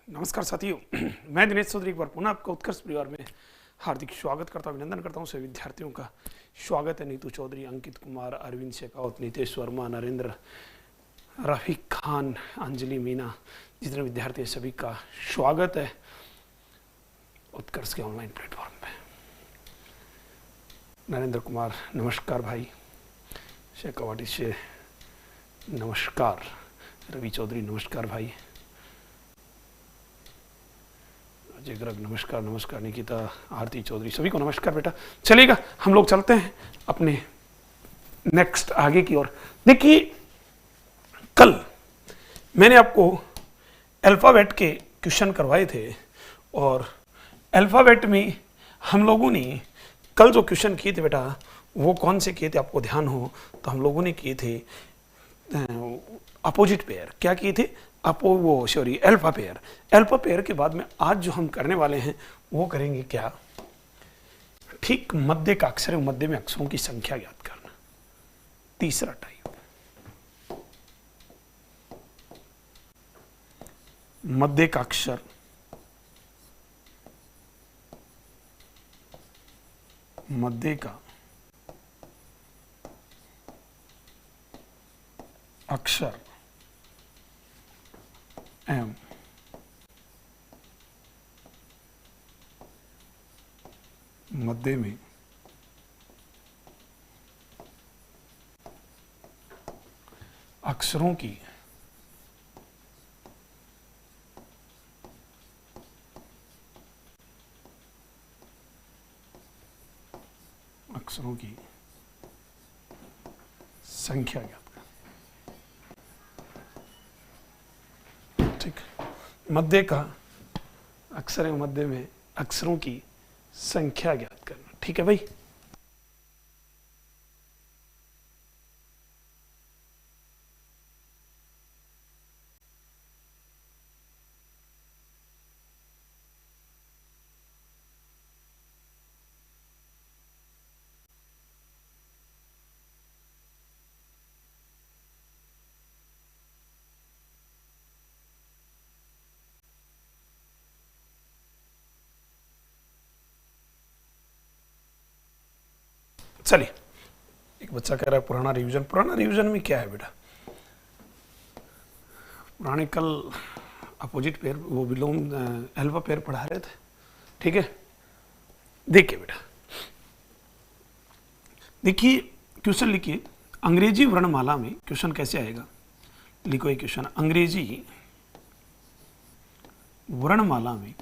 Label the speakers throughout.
Speaker 1: नमस्कार साथियों, मैं दिनेश चौधरी एक बार पुनः आपका उत्कर्ष परिवार में हार्दिक स्वागत करता हूं, अभिनंदन करता हूं। सभी विद्यार्थियों का स्वागत है। नीतू चौधरी, अंकित कुमार, अरविंद शेखावत, नितेश वर्मा, नरेंद्र, रफीक खान, अंजलि, मीना, जितने विद्यार्थी हैं सभी का स्वागत है उत्कर्ष के ऑनलाइन प्लेटफॉर्म पे। नरेंद्र कुमार नमस्कार भाई, शेखावत से नमस्कार, रवि चौधरी नमस्कार भाई, अजय गर्ग नमस्कार, नमस्कार निकिता, आरती चौधरी, सभी को नमस्कार बेटा। चलिएगा हम लोग चलते हैं अपने नेक्स्ट आगे की ओर। देखिए कल मैंने आपको अल्फाबेट के क्वेश्चन करवाए थे और अल्फाबेट में हम लोगों ने कल जो क्वेश्चन किए थे बेटा वो कौन से किए थे आपको ध्यान हो तो हम लोगों ने किए थे अपोजिट पेयर। क्या किए थे? Alpha pair. अल्फा पेयर के बाद में आज जो हम करने वाले हैं वो करेंगे क्या? ठीक मध्य का अक्षर है, मध्य में अक्षरों की संख्या ज्ञात करना। तीसरा टाइप मध्य का अक्षर, मध्य का अक्षर एवं मध्य में अक्षरों की संख्या ज्ञात कर। ठीक, मध्य का अक्षर है, मध्य में अक्षरों की संख्या ज्ञात करना। ठीक है भाई। चलिए, एक बच्चा कह रहा है पुराना रिवीजन। पुराना रिवीजन में क्या है बेटा? पुराने कल अपोजिट पेयर वो विलोम अल्फा पेयर पढ़ा रहे थे। ठीक है, देखिए बेटा, देखिए क्वेश्चन लिखिए। अंग्रेजी वर्णमाला में क्वेश्चन कैसे आएगा? लिखो एक क्वेश्चन, अंग्रेजी वर्णमाला में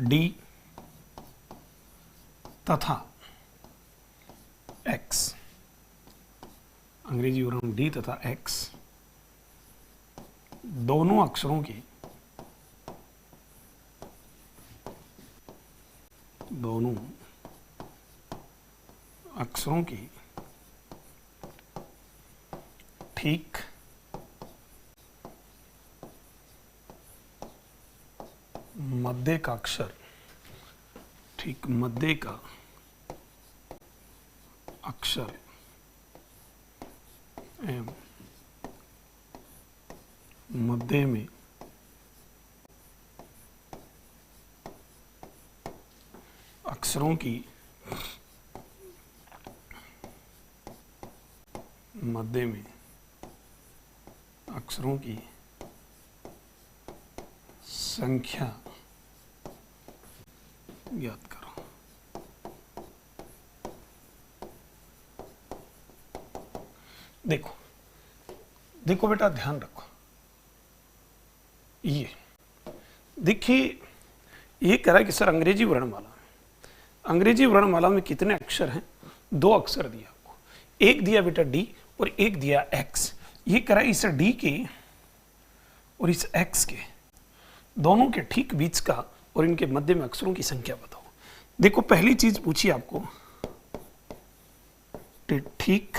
Speaker 1: डी तथा एक्स, अंग्रेजी वर्ण डी तथा एक्स दोनों अक्षरों की ठीक मध्य का अक्षर, ठीक मध्य का अक्षर एवं मध्य में अक्षरों की संख्या ज्ञात करो। देखो बेटा, ध्यान रखो। ये देखिए, ये कह रहा है कि सर अंग्रेजी वर्णमाला में कितने अक्षर हैं? 2 अक्षर दिया आपको, एक दिया बेटा डी और एक दिया एक्स। ये कह रहा है इस डी के और इस एक्स के दोनों के ठीक बीच का और इनके मध्य में अक्षरों की संख्या बताओ। देखो पहली चीज पूछी आपको, ठीक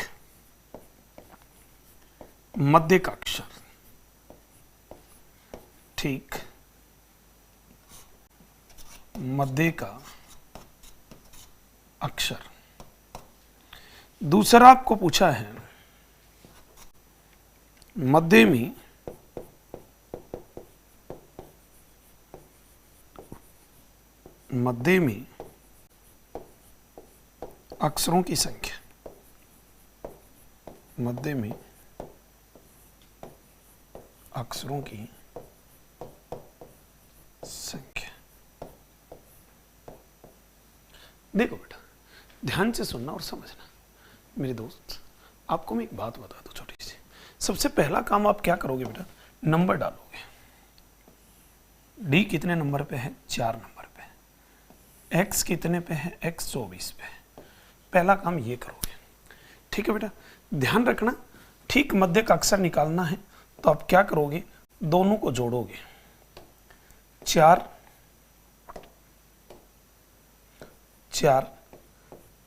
Speaker 1: मध्य का अक्षर, ठीक मध्य का अक्षर। दूसरा आपको पूछा है मध्यमी अक्षरों की संख्या, मध्यमी अक्षरों की संख्या। देखो बेटा, ध्यान से सुनना और समझना मेरे दोस्त। आपको मैं एक बात बता दूं छोटी सी। सबसे पहला काम आप क्या करोगे बेटा, नंबर डालोगे। डी कितने नंबर पे है, 4 नंबर पे। एक्स कितने पे है, एक्स 24 पे। पहला काम ये करोगे, ठीक है बेटा। ध्यान रखना, ठीक मध्य का अक्षर निकालना है तो आप क्या करोगे, दोनों को जोड़ोगे। 4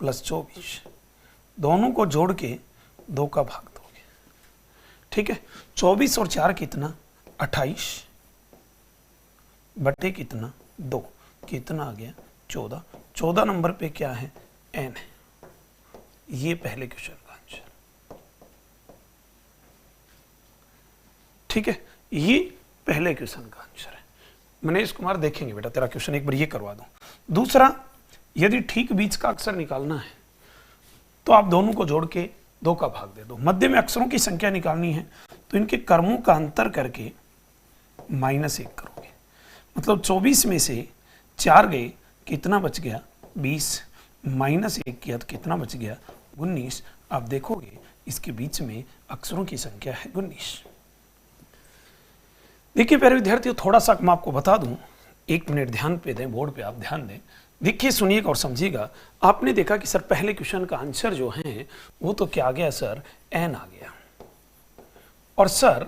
Speaker 1: प्लस 24, दोनों को जोड़ के 2 का भाग दोगे, ठीक है। 24 और 4 कितना, 28 बटे कितना, 2, कितना आ गया, 14। 14 नंबर पे क्या है, एन है। ये पहले क्वेश्चन का आंसर, ठीक है। ये पहले क्वेश्चन का आंसर है। मनीष कुमार देखेंगे बेटा तेरा क्वेश्चन, एक बार ये करवा दूं। दूसरा, यदि ठीक बीच का अक्षर निकालना है तो आप दोनों को जोड़ के 2 का भाग दे दो। मध्य में अक्षरों की संख्या निकालनी है तो इनके कर्मों का अंतर करके -1 करोगे। मतलब 24 में से 4 गए, कितना बच गया, 20। -1 किया तो कितना बच गया, 19। आप देखोगे इसके बीच में अक्षरों की संख्या है 19। देखिए प्यारे विद्यार्थियों, थोड़ा सा मैं आपको बता दूं, 1 मिनट ध्यान पे दें, बोर्ड पे आप ध्यान दें। देखिए, सुनिएगा और समझिएगा। आपने देखा कि सर पहले क्वेश्चन का आंसर जो है वो तो क्या आ गया सर, एन आ गया। और सर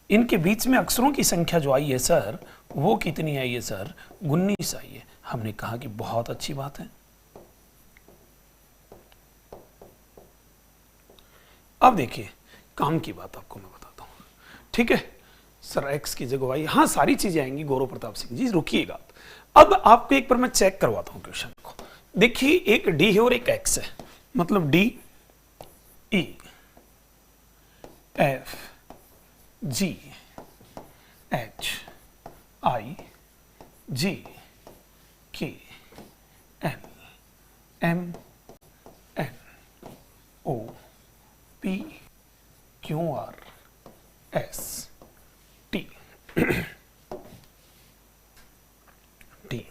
Speaker 1: इनके बीच में अक्षरों की संख्या जो आई है सर, वो कितनी आई है सर, 19 आई है। हमने कहा कि बहुत अच्छी बात है। अब देखिए, काम की बात आपको मैं बताता हूं, ठीक है। सर एक्स की जगह आई, हाँ सारी चीजें आएंगी गौरव प्रताप सिंह जी, रुकिएगा। अब आपको एक बार मैं चेक करवाता हूं क्वेश्चन को। देखिए, एक डी है और एक एक्स है, मतलब D E F G H I G K L M N O P Q R S T T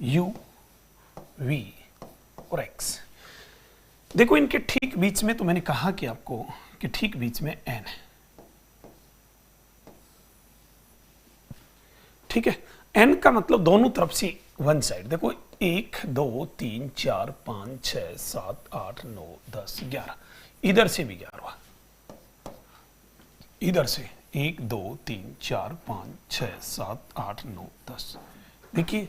Speaker 1: U V और एक्स। देखो, इनके ठीक बीच में तो मैंने कहा कि आपको कि ठीक बीच में एन है, ठीक है। एन का मतलब दोनों तरफ से वन साइड। देखो 1 2 3 4 5 6 7 8 9 10 11, इधर से भी 11, इधर से 1 2 3 4 5 6 7 8 9 10। देखिए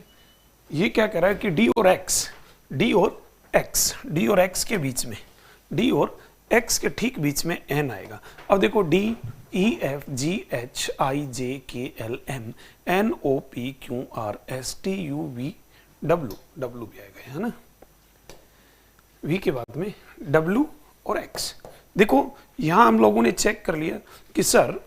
Speaker 1: ये क्या कह रहा है कि डी और एक्स, डी और एक्स, डी और एक्स के बीच में, डी और एक्स के ठीक बीच में एन आएगा। अब देखो D E F G H I J K L M N O P Q R S T U V W, W भी आएगा, है ना। वी के बाद में डब्ल्यू और एक्स। देखो यहां हम लोगों ने चेक कर लिया कि सर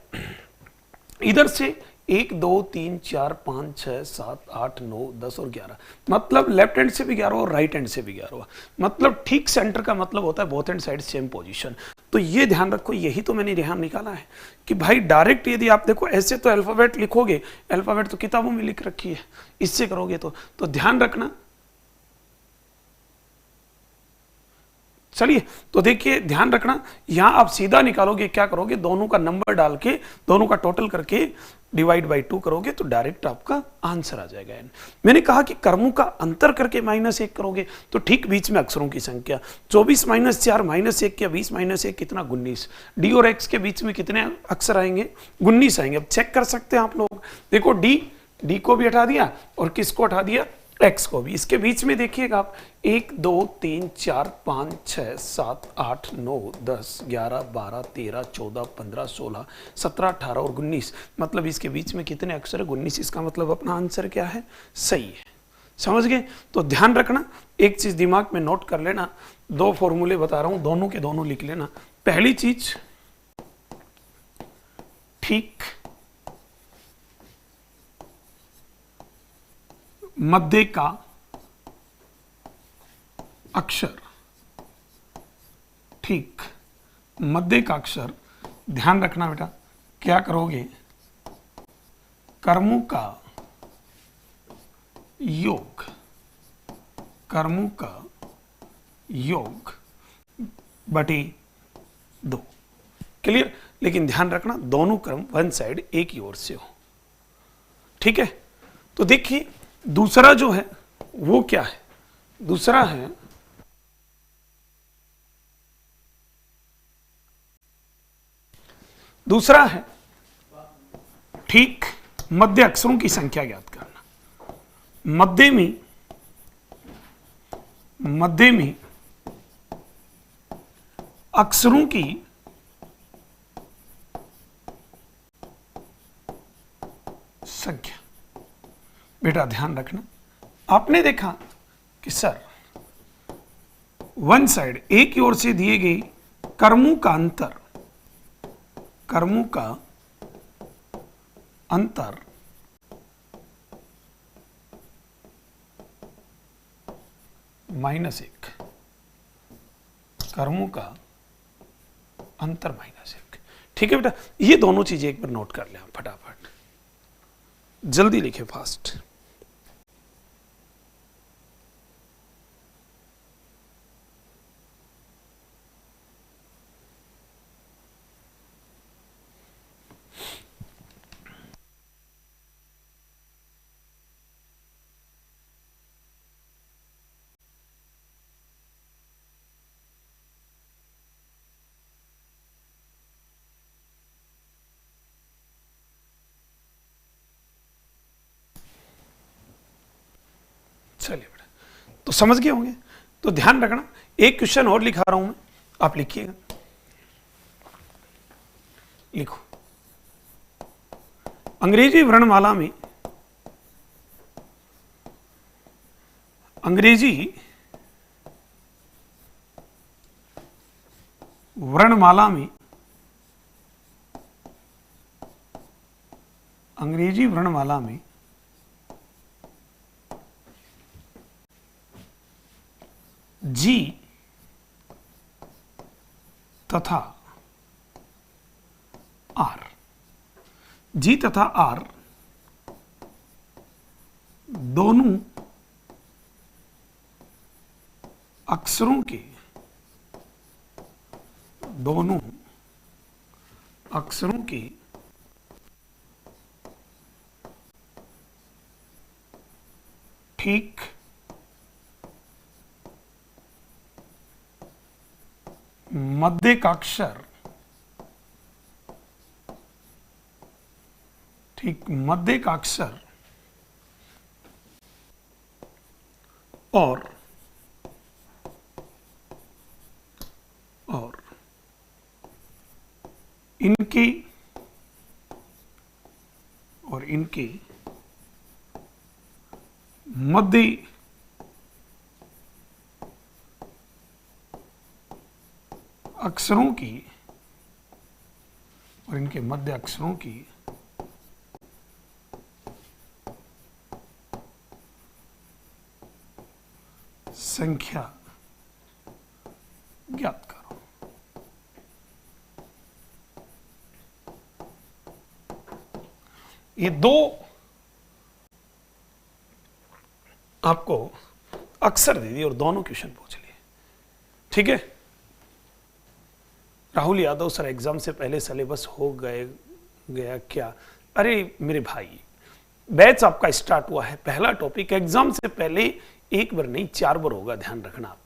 Speaker 1: इधर से 1 2 3 4 5 6 7 8 9 10 और 11, मतलब लेफ्ट हैंड से भी 11 और राइट हैंड से भी 11, मतलब ठीक सेंटर का मतलब होता है both hand side same position. तो ये ध्यान रखो, यही तो मैंने यहाँ निकाला है कि भाई डायरेक्ट यदि आप देखो ऐसे तो अल्फाबेट लिखोगे, अल्फाबेट तो किताबों में लिख रखी है, इससे करोगे तो ध्यान रखना। चलिए तो देखिए ध्यान रखना, यहां आप सीधा निकालोगे, क्या करोगे, दोनों का नंबर डाल के दोनों का टोटल करके डिवाइड बाई 2 करोगे तो डायरेक्ट आपका आंसर आ जाएगा एन। मैंने कहा कि कर्मों का अंतर करके -1 करोगे तो ठीक बीच में अक्षरों की संख्या 24 - 4 -1 या 20 - 1 कितना 19। डी और एक्स के बीच में कितने अक्षर आएंगे, 19 आएंगे। अब चेक कर सकते हैं आप लोग, देखो डी को भी हटा दिया और किसको हटा दिया, एक्स को भी। इसके बीच में देखिएगा आप 1 2 3 4 5 6 7 8 9 10 11 12 13 14 15 16 17 18 और 19, मतलब इसके बीच में कितने अक्षर है, 19। इसका मतलब अपना आंसर क्या है, सही है। समझ गए? तो ध्यान रखना, एक चीज दिमाग में नोट कर लेना, दो फॉर्मूले बता रहा हूं, दोनों के दोनों लिख लेना। पहली चीज, ठीक मध्य का अक्षर, ठीक मध्य का अक्षर, ध्यान रखना बेटा, क्या करोगे? कर्मों का योग, कर्मों का योग बटे 2। क्लियर? लेकिन ध्यान रखना दोनों कर्म वन साइड एक ही ओर से हो। ठीक है? तो देखिए दूसरा जो है वो क्या है? दूसरा है ठीक मध्य अक्षरों की संख्या ज्ञात करना। मध्य में अक्षरों की संख्या। बेटा ध्यान रखना, आपने देखा कि सर वन साइड एक ही ओर से दिए गए कर्मों का अंतर, कर्मों का अंतर -1, कर्मों का अंतर -1। ठीक है बेटा, ये दोनों चीजें एक बार नोट कर ले फटाफट, जल्दी लिखे, फास्ट। चलिए बेटा, तो समझ गए होंगे। तो ध्यान रखना, एक क्वेश्चन और लिखा रहा हूं मैं, आप लिखिएगा। लिखो, अंग्रेजी वर्णमाला में, अंग्रेजी वर्णमाला में, अंग्रेजी वर्णमाला में जी तथा आर, जी तथा आर दोनों अक्षरों के, दोनों अक्षरों के ठीक मध्य का अक्षर, ठीक मध्य का अक्षर और इनके मध्य अक्षरों की, और इनके मध्य अक्षरों की संख्या ज्ञात करो। ये दो आपको अक्षर दे दिए और दोनों क्वेश्चन पूछ लिए। ठीक है? राहुल यादव सर, एग्जाम से पहले सिलेबस हो गया क्या? अरे मेरे भाई, बैच आपका स्टार्ट हुआ है, पहला टॉपिक एग्जाम से पहले एक बार नहीं 4 बार होगा, ध्यान रखना आप।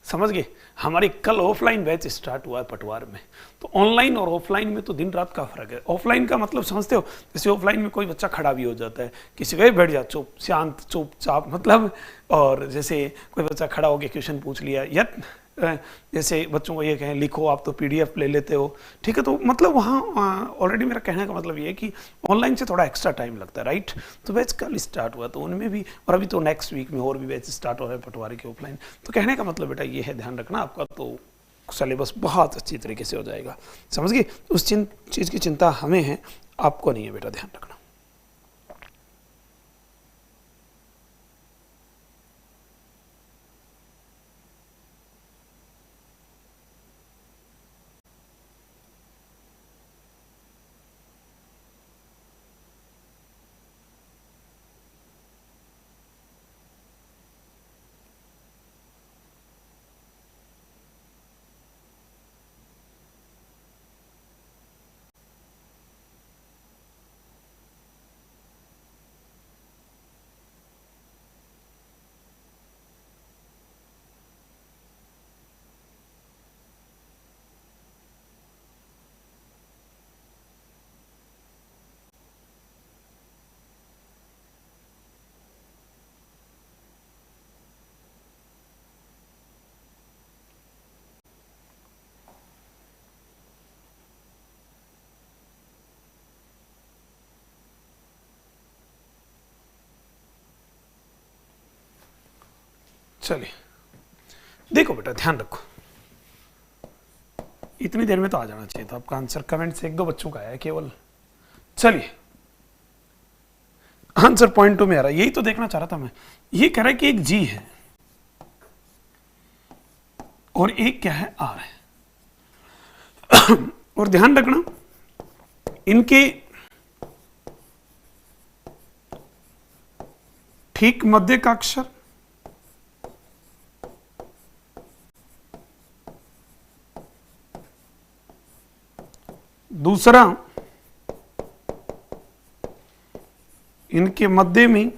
Speaker 1: समझ गए? हमारी कल ऑफलाइन बैच स्टार्ट हुआ है पटवार में। तो ऑनलाइन और ऑफलाइन में तो दिन रात का फर्क है। ऑफलाइन का मतलब समझते हो, जैसे ऑफलाइन में कोई बच्चा खड़ा भी हो जाता है, किसी वही बैठ जा चुप शांत चुपचाप, मतलब, और जैसे कोई बच्चा खड़ा होकर क्वेश्चन पूछ लिया, या जैसे बच्चों को ये कहें लिखो, आप तो पीडीएफ ले लेते हो, ठीक है, तो मतलब वहाँ ऑलरेडी मेरा कहने का मतलब ये है कि ऑनलाइन से थोड़ा एक्स्ट्रा टाइम लगता है, राइट। तो बैच कल स्टार्ट हुआ तो उनमें भी, और अभी तो नेक्स्ट वीक में और भी बैच स्टार्ट हो रहे हैं पटवारी के ऑफलाइन। तो कहने का मतलब बेटा ये है, ध्यान रखना आपका तो सिलेबस बहुत अच्छी तरीके से हो जाएगा, समझ गए। उस चीज़ की चिंता हमें है, आपको नहीं है बेटा, ध्यान रखना। चलिए देखो बेटा, ध्यान रखो, इतनी देर में तो आ जाना चाहिए था आपका आंसर। कमेंट से एक दो बच्चों का आया है केवल। चलिए आंसर पॉइंट 2 में आ रहा है, यही तो देखना चाह रहा था मैं। ये कह रहा है कि एक जी है और एक क्या है, आर है। और ध्यान रखना इनके ठीक मध्य का अक्षर दूसरा, इनके मध्य में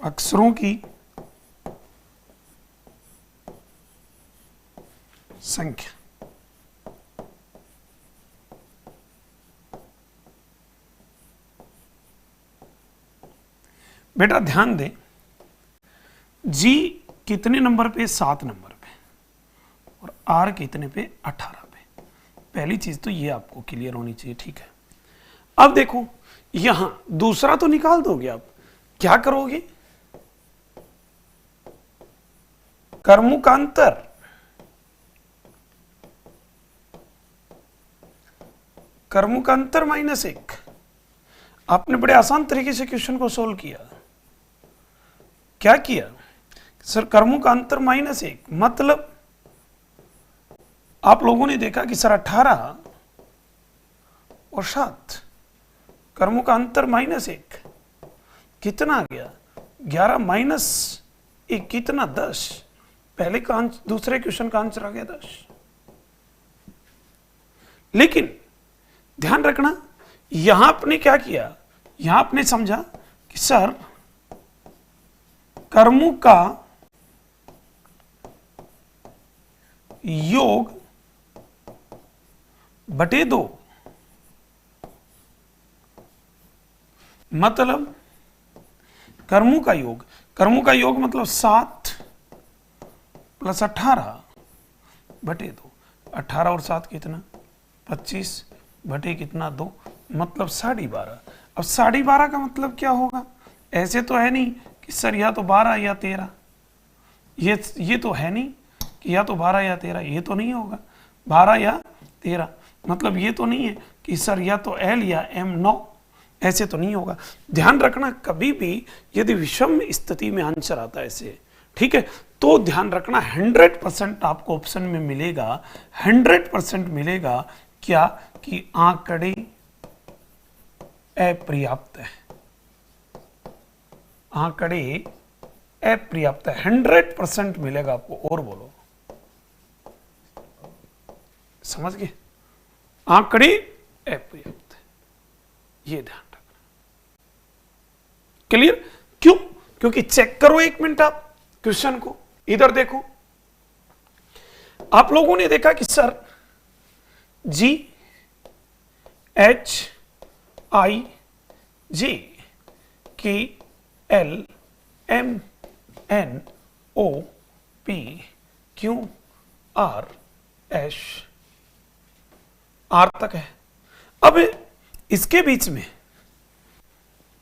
Speaker 1: अक्षरों की संख्या। बेटा ध्यान दें, जी कितने नंबर पे, 7 नंबर पे, और आर कितने पे, 18 पे। पहली चीज तो ये आपको क्लियर होनी चाहिए, ठीक है। अब देखो यहां दूसरा तो निकाल दोगे आप, क्या करोगे, कर्मुकांतर, कर्मुकांतर -1। आपने बड़े आसान तरीके से क्वेश्चन को सोल्व किया। क्या किया सर, कर्मुकांतर -1 मतलब आप लोगों ने देखा कि सर 18 और 7, कर्मुकांतर -1 कितना आ गया, 11 -1 कितना, 10। पहले का आंसर, दूसरे क्वेश्चन का आंसर आ गया 10। लेकिन ध्यान रखना, यहां आपने क्या किया, यहां आपने समझा कि सर कर्मों का योग बटे 2, मतलब कर्मों का योग, कर्मों का योग मतलब 7 + 18 बटे 2। 18 और 7 कितना, 25 बटे कितना, 2, मतलब 12.5। अब 12.5 का मतलब क्या होगा, ऐसे तो है नहीं कि सर या तो 12 या 13, ये तो है नहीं कि या तो 12 या 13, ये तो नहीं होगा 12 या 13। मतलब ये तो नहीं है कि सर या तो L या M 9, ऐसे तो नहीं होगा। ध्यान रखना कभी भी यदि विषम स्थिति में आंसर आता है ऐसे, ठीक है, तो ध्यान रखना 100% आपको ऑप्शन में मिलेगा, 100% मिलेगा क्या, कि आंकड़े अपर्याप्त है, आंकड़े अपर्याप्त है, 100% मिलेगा आपको। और बोलो, समझ गए, आंकड़े अपर्याप्त है, ये ध्यान रखना। क्लियर, क्यों, क्योंकि चेक करो एक मिनट आप क्वेश्चन को, इधर देखो, आप लोगों ने देखा कि sir GHI G, K, L, M, N, O, P, Q, R, S, R तक है। अब इसके बीच में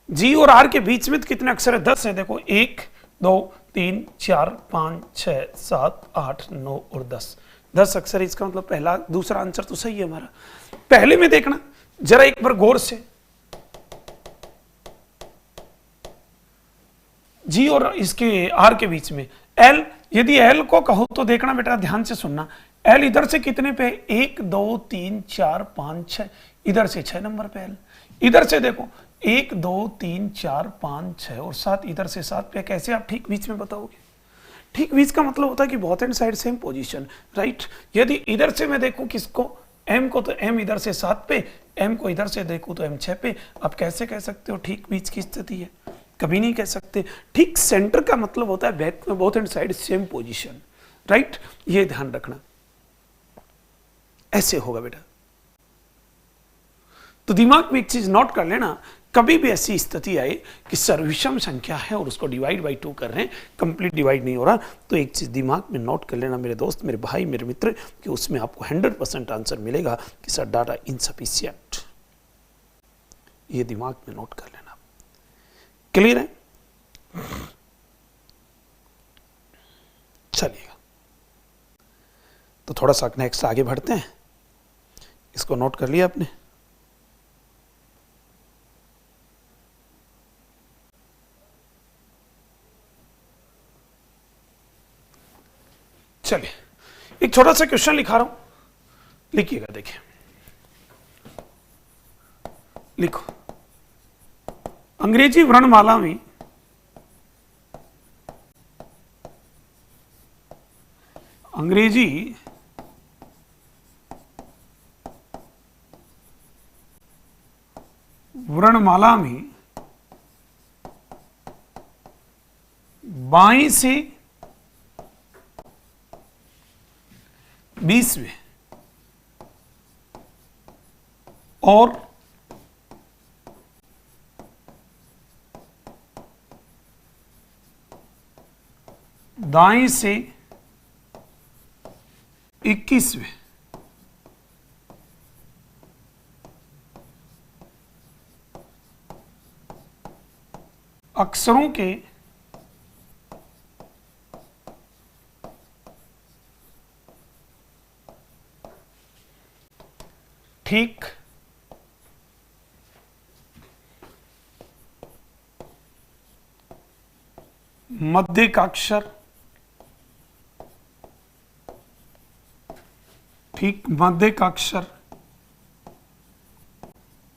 Speaker 1: G और R के बीच में कितने अक्षर है? 10 है। देखो 1 2 3 4 5 6 7 8 9 और 10, 10 अक्षर। इसका मतलब पहला दूसरा आंसर तो सही है हमारा। पहले में देखना जरा एक बार गौर से, जी और इसके आर के बीच में एल, यदि एल को कहो तो देखना बेटा, ध्यान से सुनना, एल इधर से कितने पे? 1 2 3 4 5 6, इधर से 6 नंबर पे एल। इधर से देखो 1 2 3 4 5 6 और 7, इधर से 7 पे। कैसे आप ठीक बीच में बताओगे? ठीक बीच का मतलब होता है कि both and side same position, right. यदि इधर से मैं देखूं किसको, एम को, तो एम इधर से 7 पे, एम को इधर से देखूं तो एम 6 पे। आप कैसे कह सकते हो ठीक बीच की स्थिति है? कभी नहीं कह सकते। ठीक सेंटर का मतलब होता है बैक में both and side same position, right. ये ध्यान रखना, ऐसे होगा बेटा। तो दिमाग में एक चीज नोट कर लेना, कभी भी ऐसी स्थिति आए कि सर्वविषम संख्या है और उसको डिवाइड बाई 2 कर रहे हैं, कंप्लीट डिवाइड नहीं हो रहा, तो एक चीज दिमाग में नोट कर लेना मेरे दोस्त, मेरे भाई, मेरे मित्र, कि उसमें आपको 100% आंसर मिलेगा कि सर डाटा इनसफिशिएंट। ये दिमाग में नोट कर लेना। क्लियर है? चलिएगा, तो थोड़ा सा नेक्स्ट आगे बढ़ते हैं। इसको नोट कर लिया आपने? चलिए, एक छोटा सा क्वेश्चन लिखा रहा हूं, लिखिएगा। देखिए, लिखो, अंग्रेजी वर्णमाला में अंग्रेजी वर्णमाला में बाएं से 20वें और दाएं से 21वें अक्षरों के ठीक मध्य का अक्षर, ठीक मध्य का अक्षर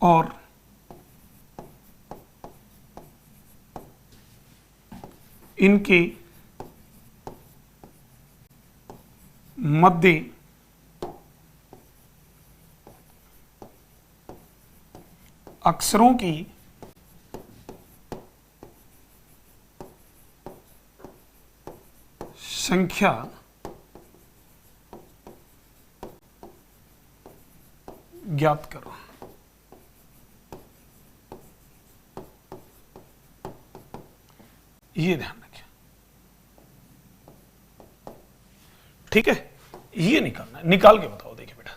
Speaker 1: और इनके मध्य अक्षरों की संख्या ज्ञात करो। ये ध्यान रखिए, ठीक है। ये निकालना है, निकाल के बताओ। देखिए बेटा,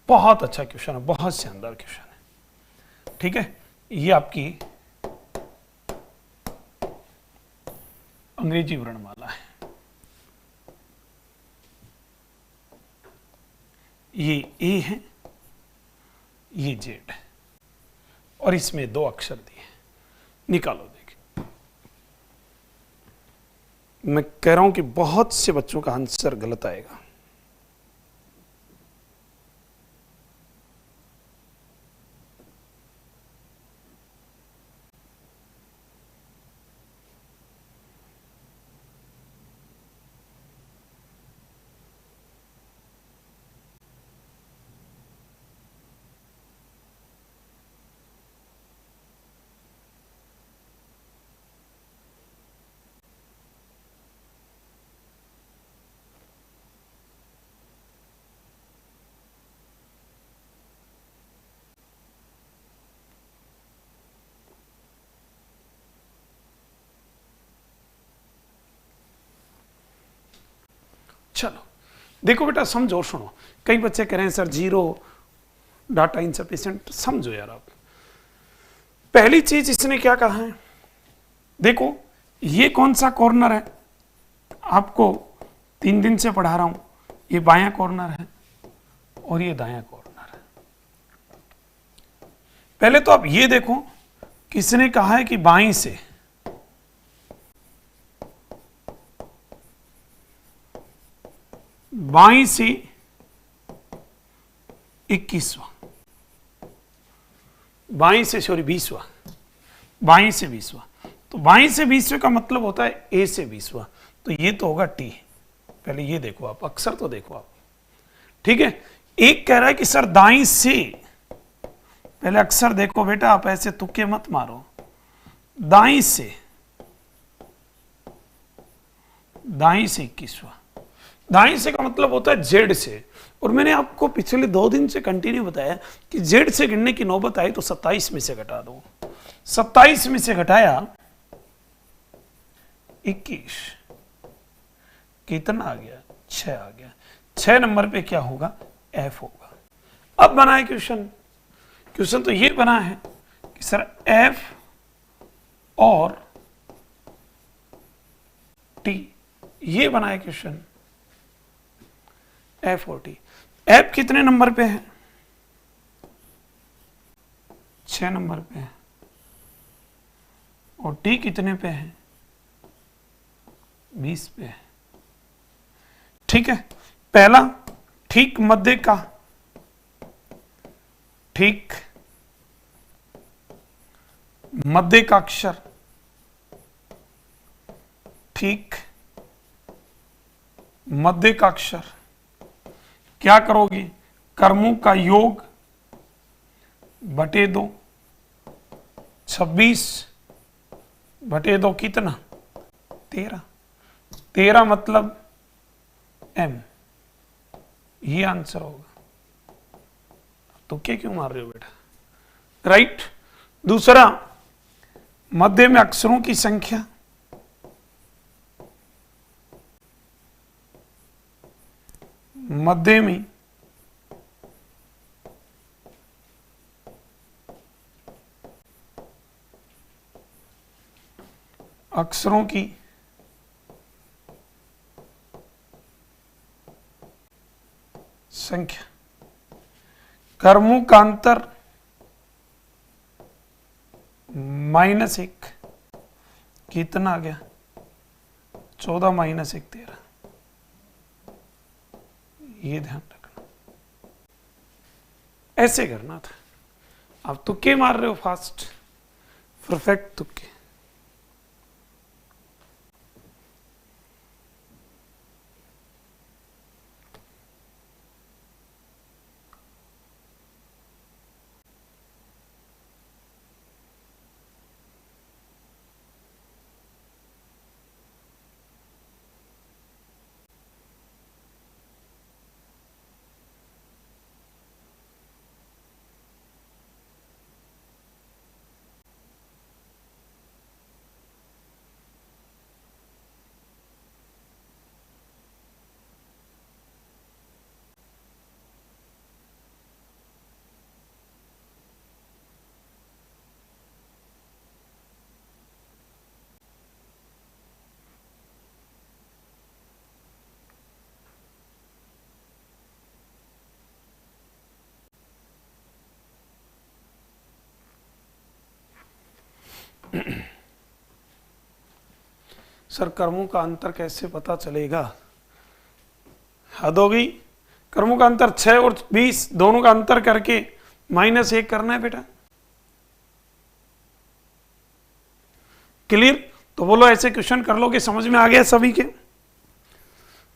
Speaker 1: बहुत अच्छा क्वेश्चन है, बहुत शानदार क्वेश्चन है, ठीक है। ये आपकी अंग्रेजी वर्णमाला है। ये ए है, ये जेड है, और इसमें 2 अक्षर दिए। निकालो। देखिए, मैं कह रहा हूं कि बहुत से बच्चों का आंसर गलत आएगा। चलो देखो बेटा, समझो और सुनो। कई बच्चे कह रहे हैं सर जीरो डाटा इनसफिशिएंट। समझो यार, आप पहली चीज इसने क्या कहा है, देखो ये कौन सा कॉर्नर है, आपको 3 दिन से पढ़ा रहा हूं, ये बायां कॉर्नर है और ये दायां कॉर्नर है। पहले तो आप ये देखो, किसने कहा है कि बाईं से बाईं से 21वां, बाईं से सॉरी 20वां, बाईं से 20वां। तो बाईं से 20वें का मतलब होता है ए से 20वां, तो ये तो होगा टी। पहले ये देखो आप, अक्सर तो देखो आप, ठीक है। एक कह रहा है कि सर दाईं से, पहले अक्सर देखो बेटा, आप ऐसे तुक्के मत मारो। दाईं से 21वां, दाईं से का मतलब होता है जेड से। और मैंने आपको पिछले 2 दिन से कंटिन्यू बताया कि जेड से गिनने की नौबत आई तो 27 में से घटा दो। 27 में से घटाया 21, कितना आ गया? 6 आ गया। 6 नंबर पे क्या होगा? एफ होगा। अब बना है क्वेश्चन, क्वेश्चन तो ये बना है कि सर एफ और टी, ये बना है क्वेश्चन, एफ और टी। एफ कितने नंबर पे है? 6 नंबर पे है। और टी कितने पे है? 20 पे है। ठीक है, पहला ठीक मध्य का, ठीक मध्य का अक्षर, ठीक मध्य का अक्षर, क्या करोगे? कर्मों का योग बटे 2, 26 बटे 2 कितना? 13। 13 मतलब एम, ये आंसर होगा। तो क्या क्यों मार रहे हो बेटा? राइट। दूसरा, मध्य में अक्षरों की संख्या, मध्य में अक्षरों की संख्या, कर्मों का अंतर -1, कितना आ गया? 14 -1 13। ये ध्यान रखना, ऐसे करना था। आप तुक्के मार रहे हो फास्ट, परफेक्ट तुक्के। सर कर्मों का अंतर कैसे पता चलेगा? हद हो गई। कर्मों का अंतर 6 और 20 दोनों का अंतर करके -1 करना है बेटा। क्लियर? तो बोलो ऐसे क्वेश्चन कर लो कि समझ में आ गया सभी के।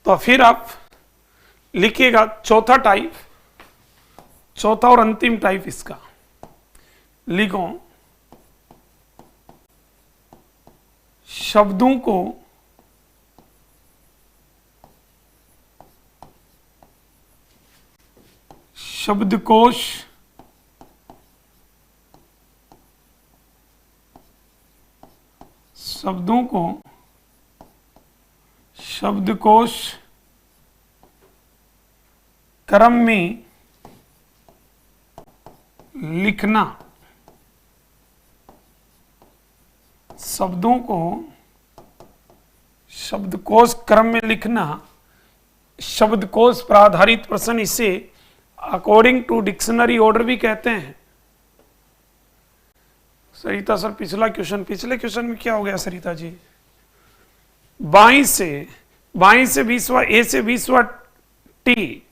Speaker 1: तो फिर आप लिखिएगा चौथा टाइप, चौथा और अंतिम टाइप इसका लिखो, शब्दों को शब्दकोश शब्दों को शब्दकोश क्रम में लिखना, शब्दों को शब्दकोश क्रम में लिखना, शब्दकोश पर आधारित प्रश्न, इसे अकॉर्डिंग टू डिक्शनरी ऑर्डर भी कहते हैं। सरिता सर पिछले क्वेश्चन में क्या हो गया सरिता जी? बाई से 20वां, ए से 20वां टी,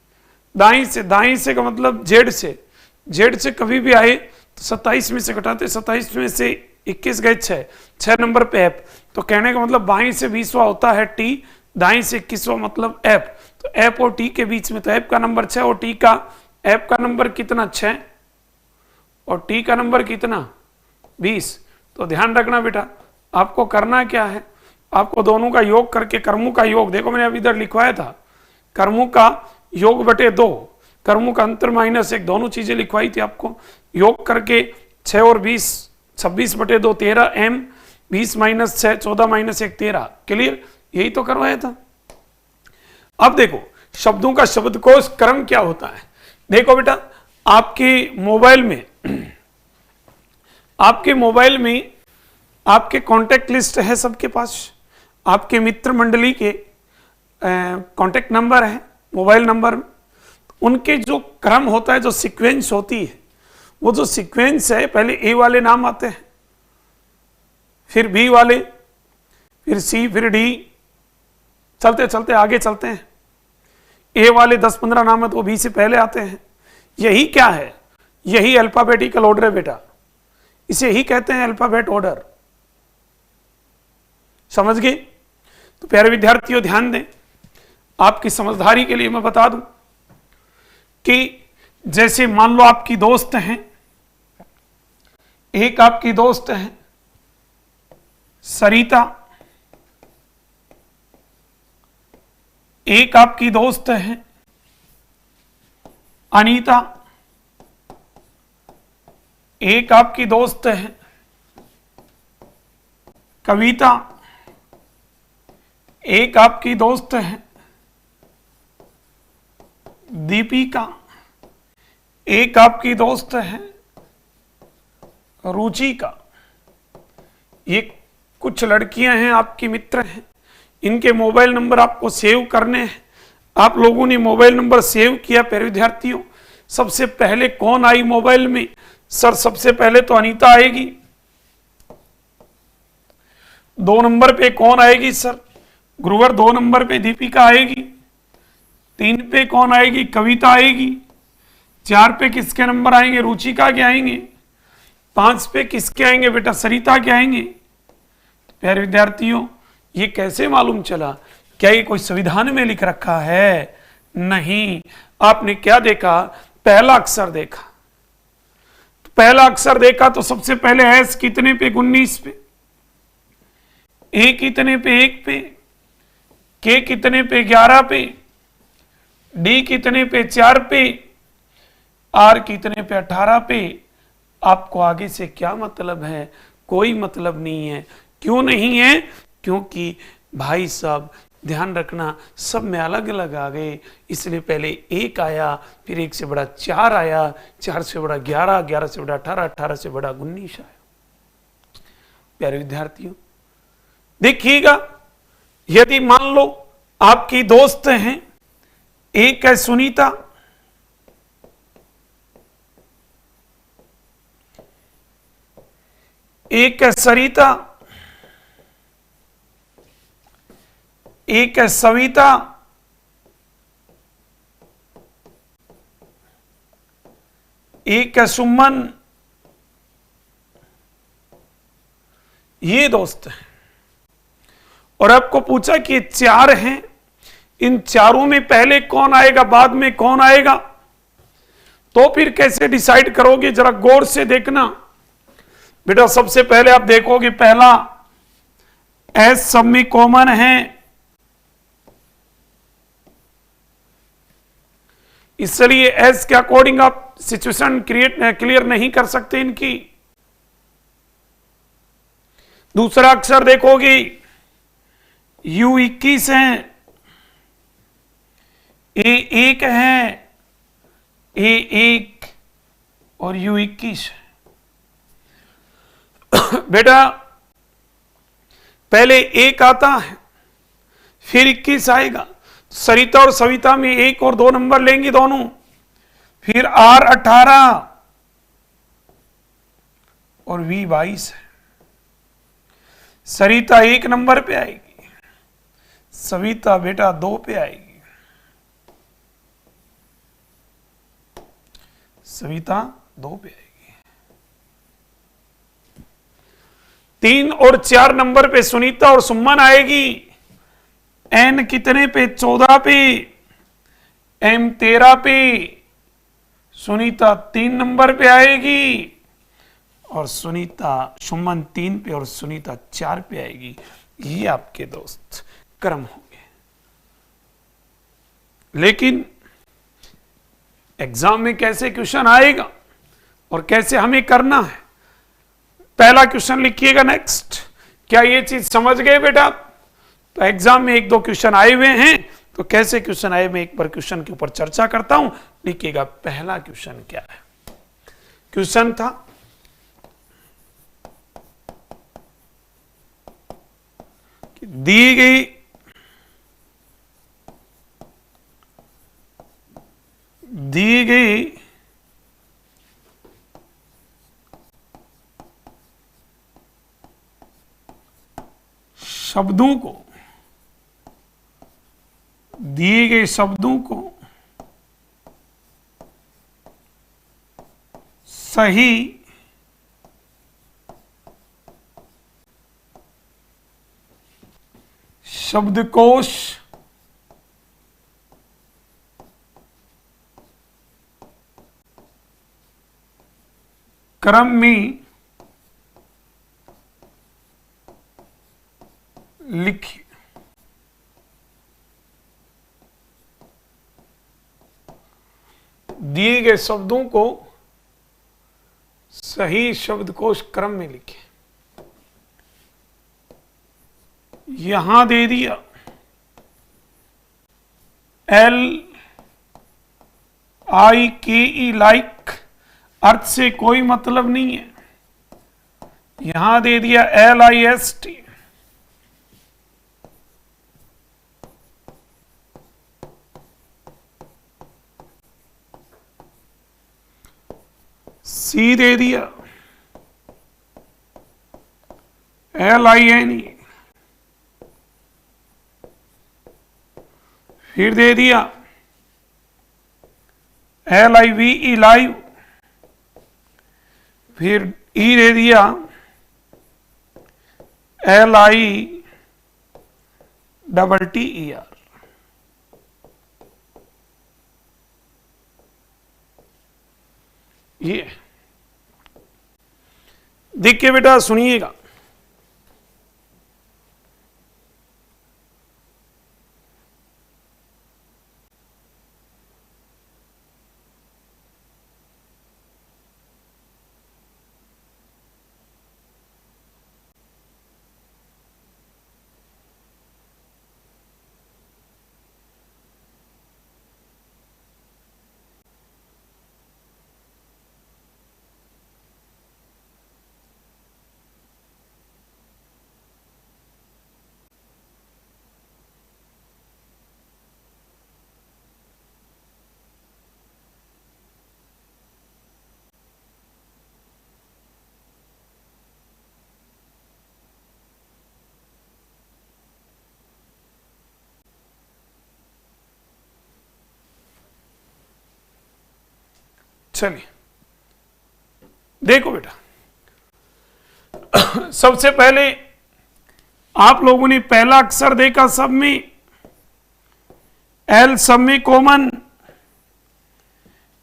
Speaker 1: दाई से का मतलब जेड से कभी भी आए तो 27 में से घटाते, 27 में से 21 गए 6 नंबर पे एफ, तो कहने का मतलब बाई से 20वां होता है टी, दाई से 21वां मतलब एफ। तो एफ और टी के बीच में तो एफ का नंबर 6 और एफ का नंबर कितना 6 और टी का नंबर कितना 20। तो ध्यान रखना बेटा, आपको करना क्या है, आपको दोनों का योग करके कर्मों का योग, देखो मैंने अभी इधर लिखवाया था, कर्मों का योग बटे 2, कर्मों का अंतर -1, दोनों चीजें लिखवाई थी आपको। योग करके 6 और 20, 26 बटे 2 13 m, 20 - 6 14 - 1 13। क्लियर? यही तो करवाया था। अब देखो शब्दों का शब्दकोश क्रम क्या होता है। देखो बेटा, आपके मोबाइल में आपके कांटेक्ट लिस्ट है सबके पास, आपके मित्र मंडली के कांटेक्ट नंबर है मोबाइल नंबर, उनके जो क्रम होता है, जो सीक्वेंस होती है, वो जो सीक्वेंस है, पहले ए वाले नाम आते हैं, फिर बी वाले, फिर सी, फिर डी, चलते चलते आगे चलते हैं। ए वाले 10-15 नाम है तो वो बी से पहले आते हैं। यही क्या है? यही अल्फाबेटिकल ऑर्डर है बेटा, इसे ही कहते हैं अल्फाबेट ऑर्डर। समझ गए? तो प्यारे विद्यार्थियों ध्यान दें, आपकी समझदारी के लिए मैं बता दूं कि जैसे मान लो आपकी दोस्त हैं, एक आपकी दोस्त है सरिता, एक आपकी दोस्त है अनीता, एक आपकी दोस्त है कविता, एक आपकी दोस्त है दीपिका, एक आपकी दोस्त है रुचिका। ये कुछ लड़कियां हैं, आपकी मित्र हैं, इनके मोबाइल नंबर आपको सेव करने हैं। आप लोगों ने मोबाइल नंबर सेव किया। प्यारे विद्यार्थियों, सबसे पहले कौन आई मोबाइल में? सर सबसे पहले तो अनीता आएगी। 2 नंबर पे कौन आएगी सर? गुरुवर। 2 नंबर पे दीपिका आएगी। 3 पे कौन आएगी? कविता आएगी। 4 पे किसके नंबर आएंगे? रुचिका के आएंगे। 5 पे किसके आएंगे बेटा? सरिता के आएंगे। प्यारे विद्यार्थियों, ये कैसे मालूम चला? क्या ये कोई संविधान में लिख रखा है? नहीं। आपने क्या देखा? पहला अक्षर देखा। तो पहला अक्षर देखा तो सबसे पहले एस कितने पे? 19 पे। ए कितने पे? 1 पे। के कितने पे? 11 पे। डी कितने पे? 4 पे। आर कितने पे? 18 पे। आपको आगे से क्या मतलब है? कोई मतलब नहीं है। क्यों नहीं है? क्योंकि भाई साहब ध्यान रखना, सब में अलग अलग आ गए, इसलिए पहले 1 आया, फिर 1 से बड़ा 4 आया, 4 से बड़ा 11, 11 से बड़ा 18, 18 से बड़ा 19 आया। प्यारे विद्यार्थियों देखिएगा, यदि मान लो आपकी दोस्त हैं, एक है सुनीता, एक है सरिता, एक है सविता, एक है सुमन, ये दोस्त है। और आपको पूछा कि 4 हैं, इन चारों में पहले कौन आएगा, बाद में कौन आएगा? तो फिर कैसे डिसाइड करोगे? जरा गौर से देखना बेटा। सबसे पहले आप देखोगे पहला एस सब में कॉमन है, इसलिए एस के अकॉर्डिंग आप सिचुएशन क्लियर नहीं कर सकते इनकी। दूसरा अक्षर देखोगे U 21 है, A 1 है, ए 1 और यू 21 है। बेटा पहले 1 आता है, फिर 21 आएगा। सरिता और सविता में 1 और 2 नंबर लेंगे दोनों, फिर R 18 और V 22 है। सरिता 1 नंबर पे आएगी, सविता बेटा 2 पे आएगी। सविता 2 पे आएगी। 3 और 4 नंबर पे सुनीता और सुमन आएगी। N कितने पे? 14 पे। M 13 पे। सुनीता 3 नंबर पे आएगी और सुमन 3 पे और सुनीता 4 पे आएगी। ये आपके दोस्त क्रम होंगे। लेकिन एग्जाम में कैसे क्वेश्चन आएगा और कैसे हमें करना है, पहला क्वेश्चन लिखिएगा। नेक्स्ट, क्या ये चीज समझ गए बेटा? तो एग्जाम में 1-2 क्वेश्चन आए हुए हैं, तो कैसे क्वेश्चन आए मैं एक बार क्वेश्चन के ऊपर चर्चा करता हूं। लिखिएगा पहला क्वेश्चन क्या है। क्वेश्चन था कि दी गई शब्दों को सही शब्दकोश क्रम में लिखिए। दिए गए शब्दों को सही शब्दकोश क्रम में लिखें। यहां दे दिया LIKE लाइक, अर्थ से कोई मतलब नहीं है। यहां दे दिया LIST, C दे दिया LINE, फिर दे दिया LIVE लाइव, फिर E दे दिया LITTER। ये देखिए बेटा, सुनिएगा। चलिए देखो बेटा, सबसे पहले आप लोगों ने पहला अक्षर देखा सब में, एल सब में कॉमन।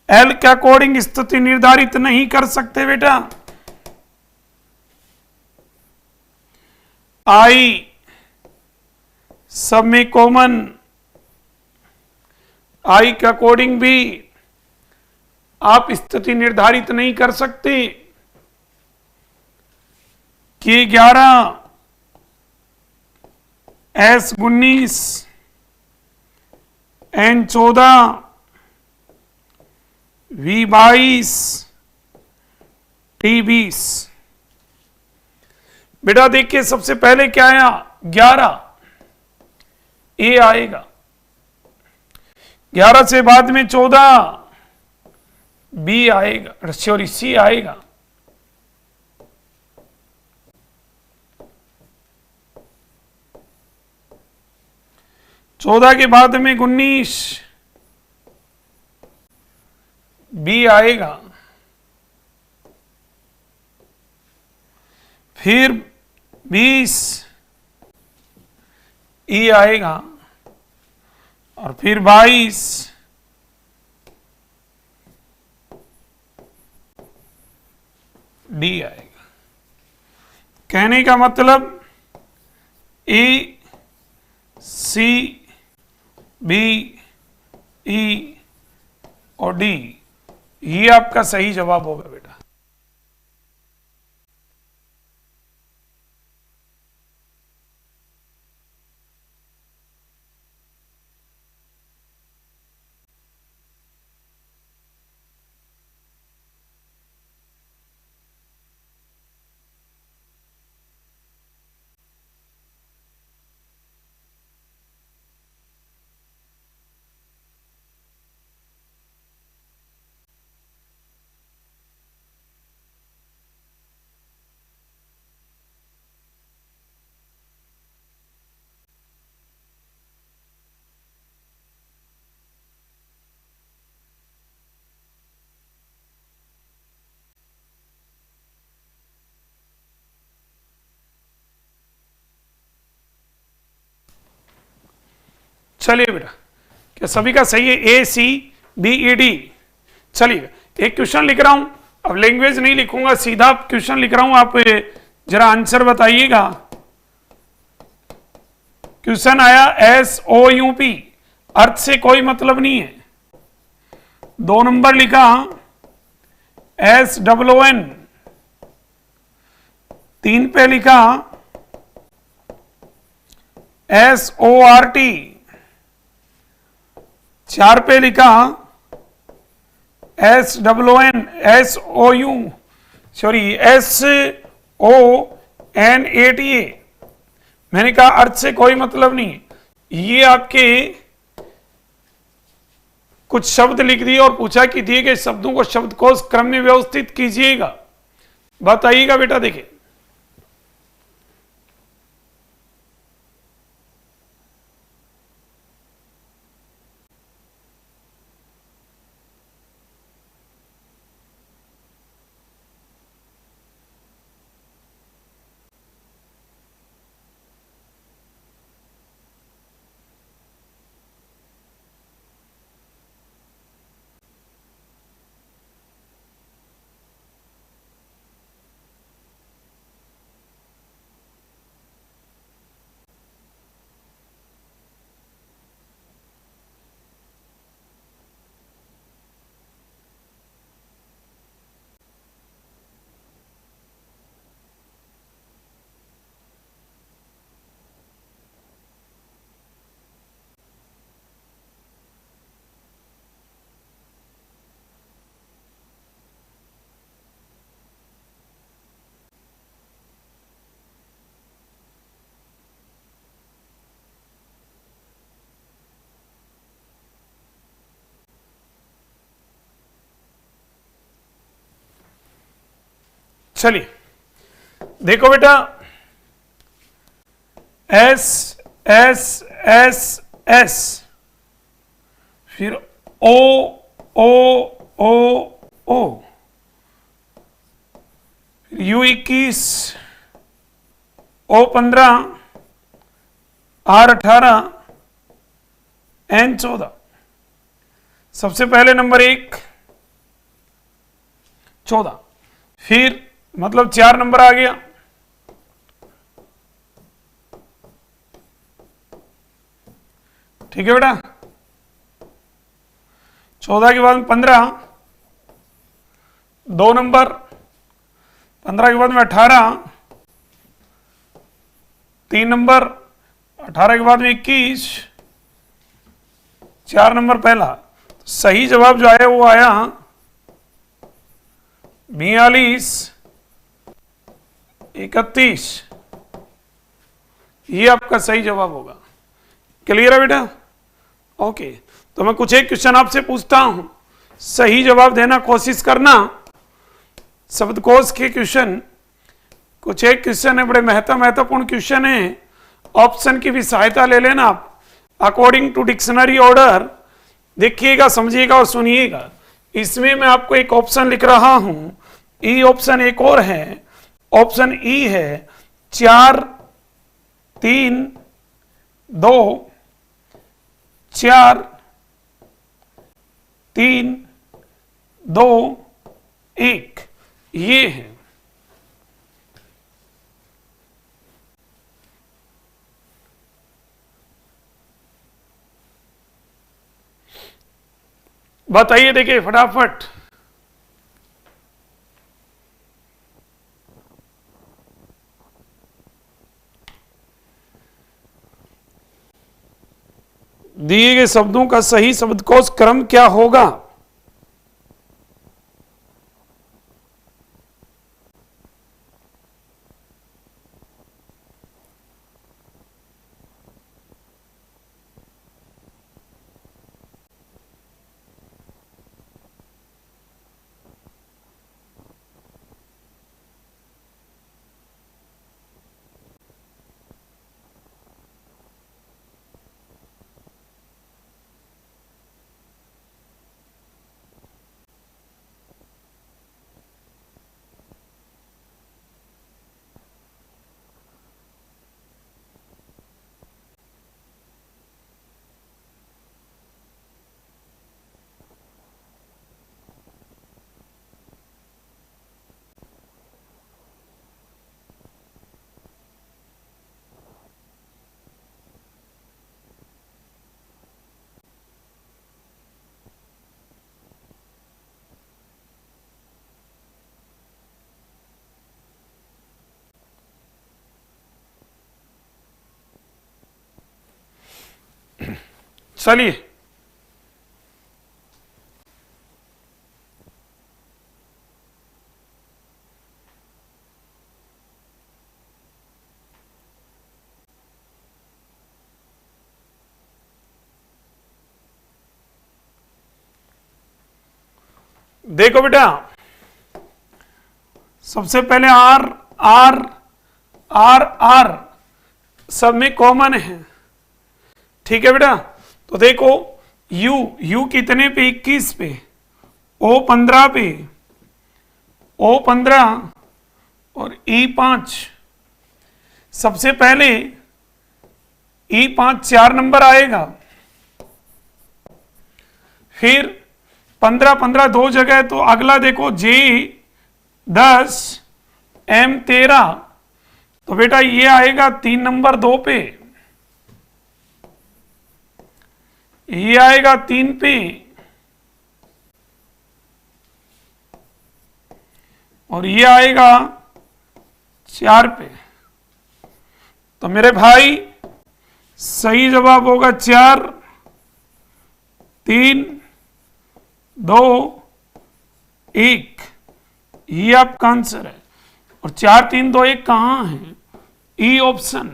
Speaker 1: एल के अकॉर्डिंग स्थिति निर्धारित नहीं कर सकते बेटा। आई सब में कॉमन, आई के अकॉर्डिंग भी आप स्थिति निर्धारित नहीं कर सकते। के 11, एस 19, एन 14, V22 T20। बेटा देखिए सबसे पहले क्या आया 11, ए आएगा। 11 से बाद में 14, बी आएगा, सॉरी सी आएगा। 14 के बाद में 19, बी आएगा। फिर 20, ई आएगा। और फिर 22, डी आएगा। कहने का मतलब ए, सी, बी, ई और डी, ये आपका सही जवाब होगा बेटा। चलिए बेटा, क्या सभी का सही है? ए, सी, बी, ई, डी। चलिए एक क्वेश्चन लिख रहा हूं, अब लैंग्वेज नहीं लिखूंगा, सीधा क्वेश्चन लिख रहा हूं, आप जरा आंसर बताइएगा। क्वेश्चन आया SOUP, अर्थ से कोई मतलब नहीं है। 2 नंबर लिखा SOON, 3 पे लिखा SORT, 4 पे लिखा SONATA। मैंने कहा अर्थ से कोई मतलब नहीं। ये आपके कुछ शब्द लिख दिए और पूछा कि दिए गए शब्दों को शब्दकोश क्रम में व्यवस्थित कीजिएगा। बताइएगा बेटा। देखिए चलिए देखो बेटा, S S S S, फिर O O O O, U21, O15, R18, N14। सबसे पहले नंबर 1 14, फिर मतलब 4 नंबर आ गया। ठीक है बेटा। 14 के बाद 15, 2 नंबर। 15 के बाद में 18, 3 नंबर। 18 के बाद में 21, 4 नंबर पहला। सही जवाब जो आया वो आया 42, 31, ये आपका सही जवाब होगा। क्लियर है बेटा? ओके, तो मैं कुछ एक क्वेश्चन आपसे पूछता हूं, सही जवाब देना कोशिश करना। शब्दकोश के क्वेश्चन, कुछ एक क्वेश्चन है, बड़े महत्वपूर्ण क्वेश्चन है, ऑप्शन की भी सहायता ले लेना आप अकॉर्डिंग टू डिक्शनरी ऑर्डर। देखिएगा, समझिएगा और सुनिएगा। इसमें मैं आपको एक ऑप्शन लिख रहा हूं, ई ऑप्शन एक और है, ऑप्शन ई है 4 3 2 4 3 2 1, ये है। बताइए, देखिए फटाफट। दिए गए शब्दों का सही शब्दकोश क्रम क्या होगा? चलिए, देखो बेटा, सबसे पहले आर आर आर आर सब में कॉमन है, ठीक है बेटा। तो देखो यू, यू कितने पे? 21 पे, ओ 15 पे, ओ 15 और ई 5। सबसे पहले ई 5 4 नंबर आएगा, फिर 15 15 दो जगह, तो अगला देखो जे 10 एम 13, तो बेटा ये आएगा 3 नंबर 2 पे, ये आएगा 3 पे, और ये आएगा 4 पे। तो मेरे भाई सही जवाब होगा 4 3 2 1, ये आपका आंसर है। और 4 3 2 1 कहां है? ई ऑप्शन,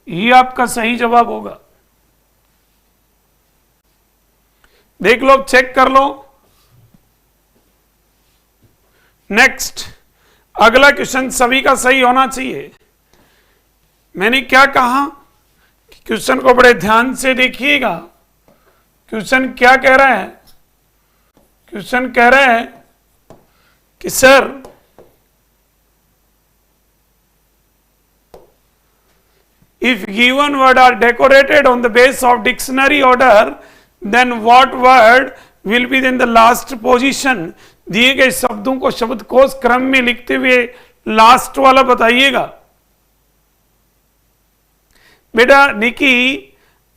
Speaker 1: ये आपका सही जवाब होगा। देख लो, चेक कर लो। नेक्स्ट, अगला क्वेश्चन सभी का सही होना चाहिए। मैंने क्या कहा कि क्वेश्चन को बड़े ध्यान से देखिएगा। क्वेश्चन क्या कह रहा है? क्वेश्चन कह रहा है कि sir if given word are decorated on the base of dictionary order, then what word will be in the last position? दिए गए शब्दों को शब्दकोश क्रम में लिखते हुए लास्ट वाला बताइएगा। बेटा निकी,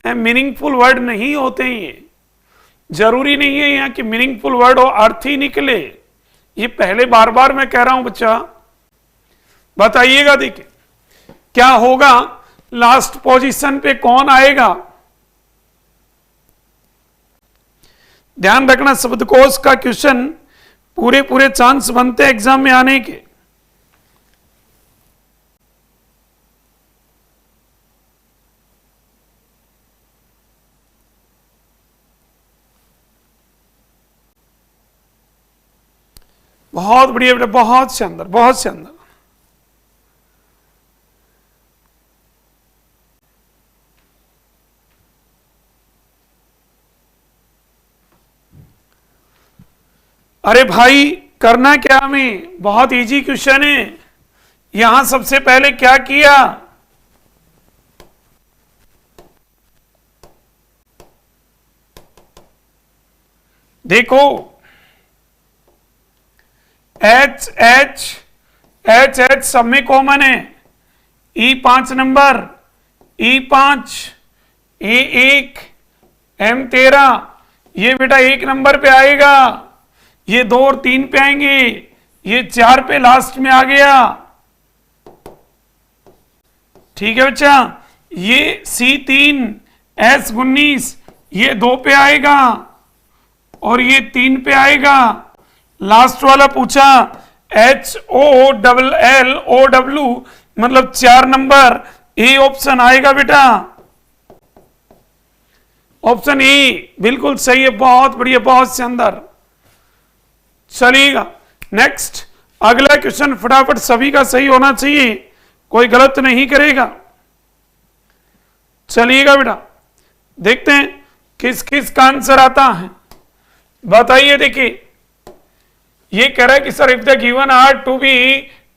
Speaker 1: मीनिंगफुल वर्ड नहीं होते हैं ये, जरूरी नहीं है यहां कि मीनिंगफुल वर्ड हो, अर्थ ही निकले। ये पहले बार बार मैं कह रहा हूं बच्चा, बताइएगा। देखिए क्या होगा, लास्ट पोजीशन पे कौन आएगा? ध्यान रखना, शब्दकोश का क्वेश्चन पूरे पूरे चांस बनते हैं एग्जाम में आने के। बहुत बढ़िया बेटा, बहुत शानदार, बहुत शानदार। अरे भाई करना क्या, हमें बहुत इजी क्वेश्चन है। यहां सबसे पहले क्या किया, देखो एच एच एच एच सब में कॉमन है। ई 5 नंबर, ई 5, ए 1, एम 13, ये बेटा 1 नंबर पे आएगा, ये 2 और 3 पे आएंगे, ये 4 पे लास्ट में आ गया। ठीक है बच्चा, ये C3 S19 ये 2 पे आएगा और ये 3 पे आएगा। लास्ट वाला पूछा HOLLOW मतलब 4 नंबर, ए ऑप्शन आएगा बेटा, ऑप्शन ए बिल्कुल सही है। बहुत बढ़िया, बहुत शानदार। चलिएगा नेक्स्ट, अगला क्वेश्चन फटाफट सभी का सही होना चाहिए, कोई गलत नहीं करेगा। चलिएगा बेटा, देखते हैं किस किस का आंसर आता है, बताइए। देखिए ये कह रहा है कि sir if the given are to be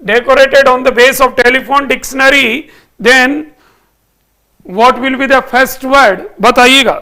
Speaker 1: decorated on the base of telephone dictionary then what will be the first word, बताइएगा।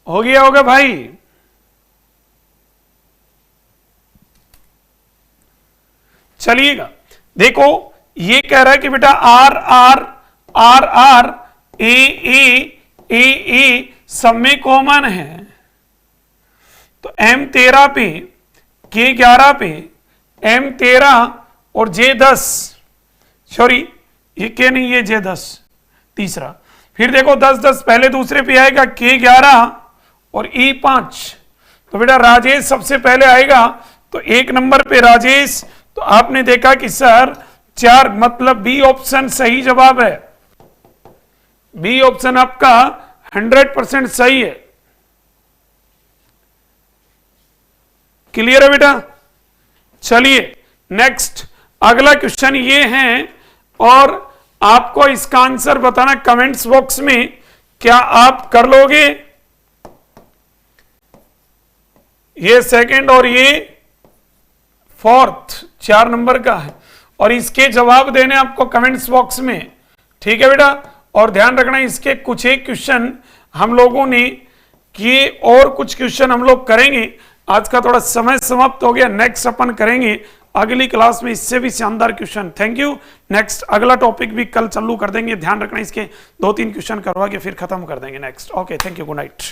Speaker 1: हो गया होगा भाई, चलिएगा। देखो ये कह रहा है कि बेटा are are are R A ए ए ए सब में कॉमन है, तो एम 13 पे, के 11 पे, एम 13 और जे 10, सॉरी ये के नहीं, ये जे 10 तीसरा। फिर देखो 10 10 पहले दूसरे पे आएगा, के 11 और ई 5, तो बेटा राजेश सबसे पहले आएगा, तो 1 नंबर पे राजेश। तो आपने देखा कि सर 4 मतलब बी ऑप्शन सही जवाब है, बी ऑप्शन आपका 100% सही है। क्लियर है बेटा? चलिए नेक्स्ट, अगला क्वेश्चन ये है और आपको इसका आंसर बताना कमेंट्स बॉक्स में, क्या आप कर लोगे? ये सेकंड और ये फोर्थ 4 नंबर का है और इसके जवाब देने आपको कमेंट्स बॉक्स में, ठीक है बेटा? और ध्यान रखना इसके कुछ एक क्वेश्चन हम लोगों ने किए और कुछ क्वेश्चन हम लोग करेंगे। आज का थोड़ा समय समाप्त हो गया, नेक्स्ट अपन करेंगे अगली क्लास में इससे भी शानदार क्वेश्चन। Thank you. नेक्स्ट अगला टॉपिक भी कल चालू कर देंगे, ध्यान रखना इसके 2-3 क्वेश्चन करवा के फिर खत्म कर देंगे next. Okay, thank you, good night.